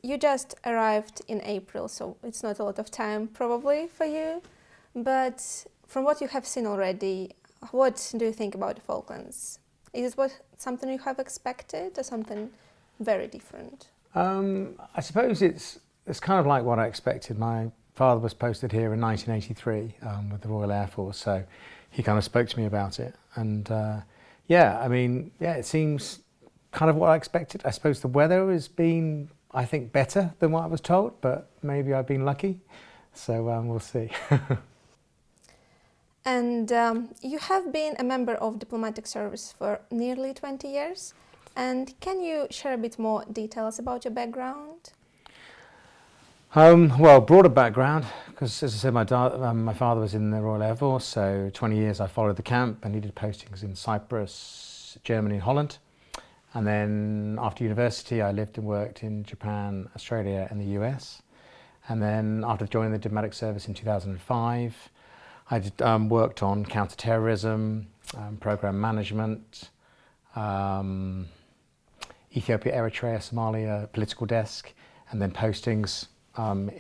you just arrived in April, so it's not a lot of time probably for you. But from what you have seen already, what do you think about the Falklands? Is it something you have expected or something very different? I suppose it's kind of like what I expected. My father was posted here in 1983 with the Royal Air Force, so he kind of spoke to me about it. And it seems kind of what I expected. I suppose the weather has been, I think, better than what I was told, but maybe I've been lucky. So we'll see. And you have been a member of diplomatic service for nearly 20 years. And can you share a bit more details about your background? Well, broader background, because as I said, my father was in the Royal Air Force, so 20 years I followed the camp and he did postings in Cyprus, Germany and Holland. And then after university, I lived and worked in Japan, Australia and the US. And then after joining the diplomatic service in 2005, I worked on counter-terrorism, program management, Ethiopia, Eritrea, Somalia, political desk, and then postings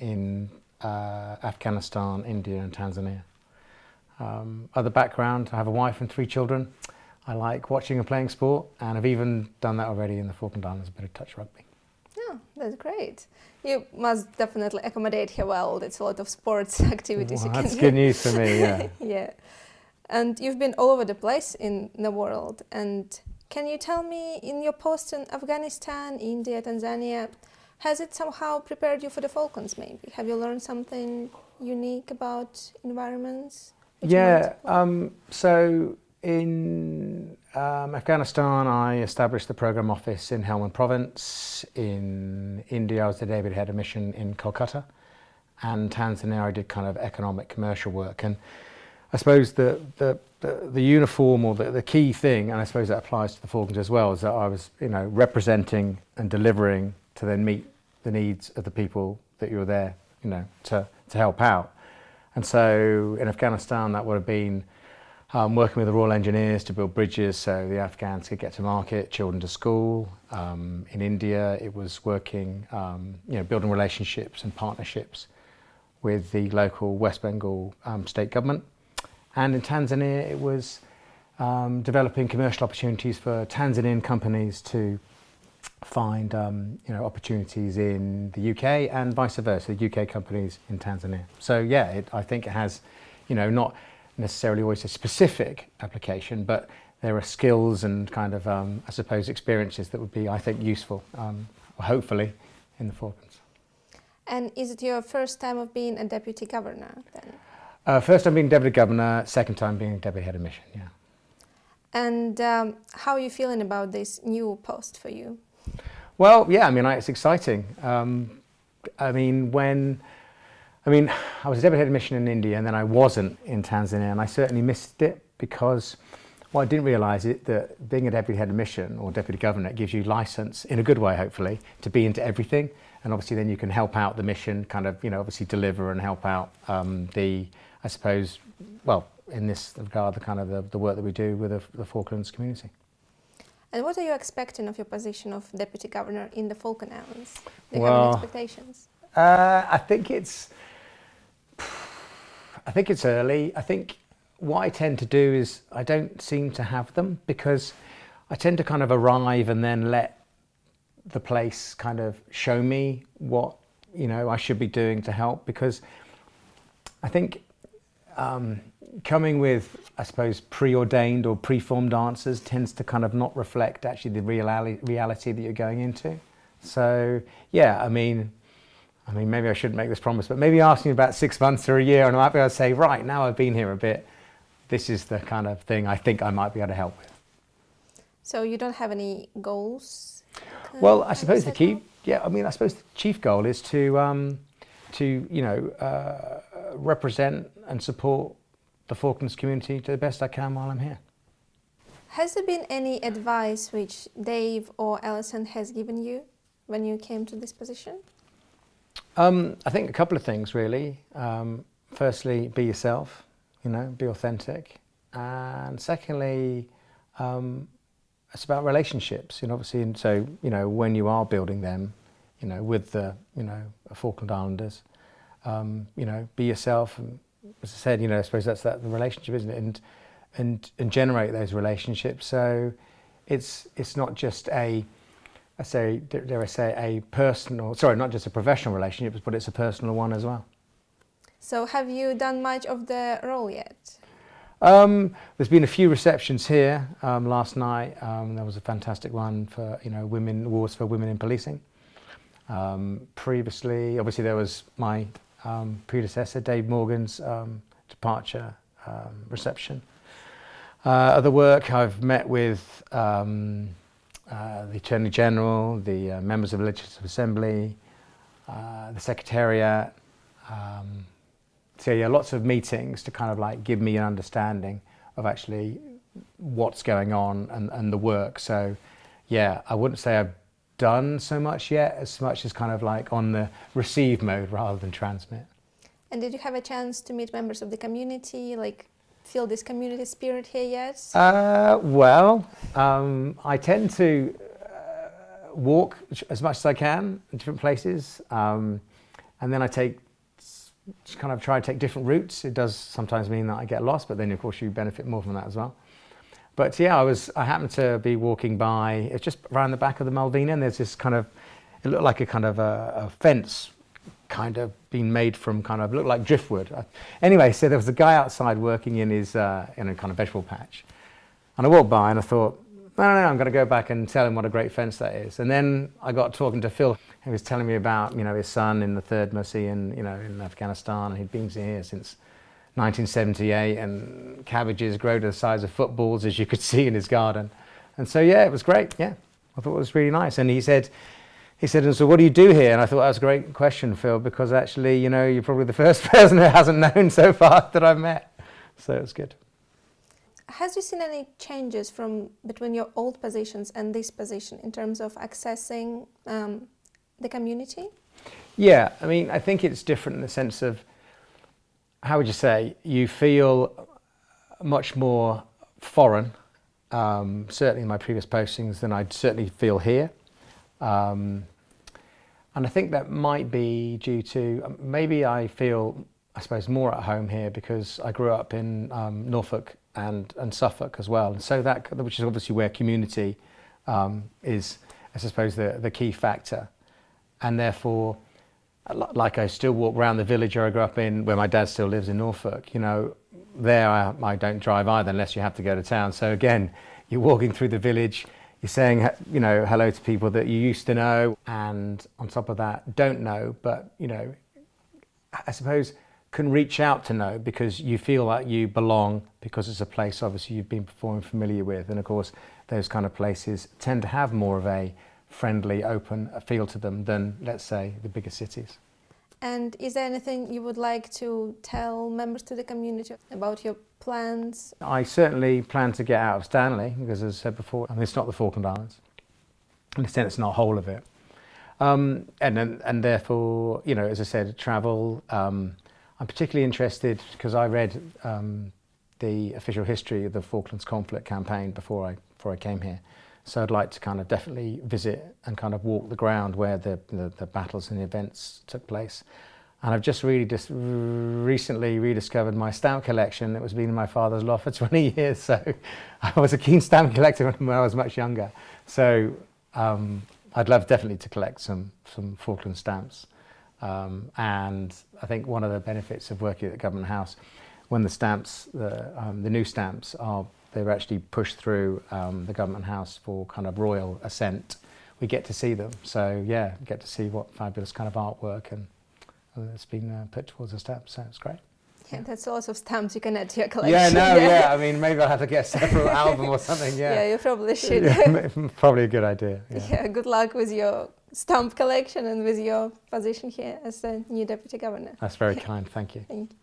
in Afghanistan, India and Tanzania. Other background, I have a wife and 3 children. I like watching and playing sport, and I've even done that already in the Falkland Islands, a bit of touch rugby. Oh, that's great. You must definitely accommodate here well. It's a lot of sports activities. Well, that's good news for me, yeah. Yeah. And you've been all over the place in the world. And can you tell me, in your post in Afghanistan, India, Tanzania, has it somehow prepared you for the Falklands maybe? Have you learned something unique about environments? Yeah, so in Afghanistan, I established the program office in Helmand Province. In India, I was the deputy head of mission in Kolkata. And Tanzania, I did kind of economic commercial work. And I suppose the uniform or the key thing, and I suppose that applies to the Falklands as well, is that I was, representing and delivering to then meet the needs of the people that you were there, to help out. And so in Afghanistan, that would have been working with the Royal Engineers to build bridges so the Afghans could get to market, children to school. In India, it was working, building relationships and partnerships with the local West Bengal state government. And in Tanzania, it was developing commercial opportunities for Tanzanian companies to find opportunities in the UK and vice versa, the UK companies in Tanzania. So yeah, I think it has, not necessarily always a specific application, but there are skills and kind of, I suppose, experiences that would be, I think, useful, hopefully, in the Falklands. And is it your first time of being a deputy governor then? First time being deputy governor, second time being deputy head of mission, yeah. And how are you feeling about this new post for you? Well, yeah, it's exciting. I was a deputy head of mission in India and then I wasn't in Tanzania, and I certainly missed it because, I didn't realise it that being a deputy head of mission or deputy governor gives you licence, in a good way hopefully, to be into everything, and obviously then you can help out the mission, kind of, obviously deliver and help out I suppose, in this regard, the work that we do with the Falklands community. And what are you expecting of your position of deputy governor in the Falkland Islands? Do you have any expectations? I think it's early. I think what I tend to do is I don't seem to have them, because I tend to kind of arrive and then let the place kind of show me what I should be doing to help, because I think coming with, I suppose, preordained or preformed answers tends to kind of not reflect actually the reality that you're going into. So yeah, maybe I shouldn't make this promise, but maybe ask me about 6 months or a year and I might be able to say, right, now I've been here a bit, this is the kind of thing I think I might be able to help with. So you don't have any goals? Well, I suppose the chief goal is to represent and support the Falklands community to the best I can while I'm here. Has there been any advice which Dave or Alison has given you when you came to this position? I think a couple of things really. Firstly, be yourself, be authentic. And secondly, it's about relationships, obviously. And so, when you are building them, with the, Falkland Islanders. Be yourself, and as I said, I suppose that's the relationship, isn't it? And generate those relationships. So it's not just dare I say, a personal, not just a professional relationship, but it's a personal one as well. So have you done much of the role yet? There's been a few receptions here. Last night there was a fantastic one for women, awards for women in policing. Previously, obviously, there was my predecessor, Dave Morgan's departure reception. Other work, I've met with the Attorney General, the members of the Legislative Assembly, the Secretariat. So yeah, lots of meetings to kind of like give me an understanding of actually what's going on and the work. So yeah, I wouldn't say I've done so much yet, as much as kind of like on the receive mode rather than transmit. And did you have a chance to meet members of the community, like feel this community spirit here yet? I tend to walk as much as I can in different places, and then I try to take different routes. It does sometimes mean that I get lost, but then of course you benefit more from that as well. But yeah, I happened to be walking by, it's just around the back of the Malvina, and there's this kind of, it looked like a kind of a fence kind of being made from looked like driftwood. Anyway, so there was a guy outside working in his, in a kind of vegetable patch. And I walked by and I thought, no, I'm going to go back and tell him what a great fence that is. And then I got talking to Phil. He was telling me about, his son in the 3rd Mercy in Afghanistan. And he'd been here since 1978, and cabbages grow to the size of footballs, as you could see in his garden. And so, yeah, it was great. Yeah, I thought it was really nice. And he said, and so what do you do here? And I thought that was a great question, Phil, because actually, you're probably the first person who hasn't known so far that I've met. So it was good. Has you seen any changes between your old positions and this position in terms of accessing the community? Yeah, I think it's different in the sense of, how would you say, you feel much more foreign, certainly in my previous postings, than I'd certainly feel here. And I think that might be due to, maybe I feel, I suppose, more at home here because I grew up in Norfolk and Suffolk as well. And so which is obviously where community is, I suppose, the key factor. And therefore, like I still walk around the village I grew up in, where my dad still lives in Norfolk, there I don't drive either unless you have to go to town. So again, you're walking through the village, you're saying, hello to people that you used to know, and on top of that, don't know, but, I suppose can reach out to know because you feel like you belong, because it's a place obviously you've been before and familiar with. And of course, those kind of places tend to have more of a friendly, open feel to them than, let's say, the bigger cities. And is there anything you would like to tell members to the community about your plans? I certainly plan to get out of Stanley because, as I said before, it's not the Falkland Islands. In a sense, it's not whole of it. And therefore, as I said, travel. I'm particularly interested because I read the official history of the Falklands conflict campaign before I came here. So I'd like to kind of definitely visit and kind of walk the ground where the battles and the events took place. And I've just recently rediscovered my stamp collection. It was been in my father's loft for 20 years. So I was a keen stamp collector when I was much younger. So I'd love definitely to collect some Falkland stamps. And I think one of the benefits of working at the Government House, when the stamps, the new stamps they're actually pushed through the Government House for kind of royal assent, we get to see them. So yeah, get to see what fabulous kind of artwork and it's been put towards the stamps. So it's great. Yeah, that's a lot of stamps you can add to your collection. Yeah, I mean, maybe I'll have to get a separate album or something. Yeah, you probably should. Yeah, probably a good idea. Yeah, good luck with your stamp collection and with your position here as the new Deputy Governor. That's very kind. Thank you. Thank you.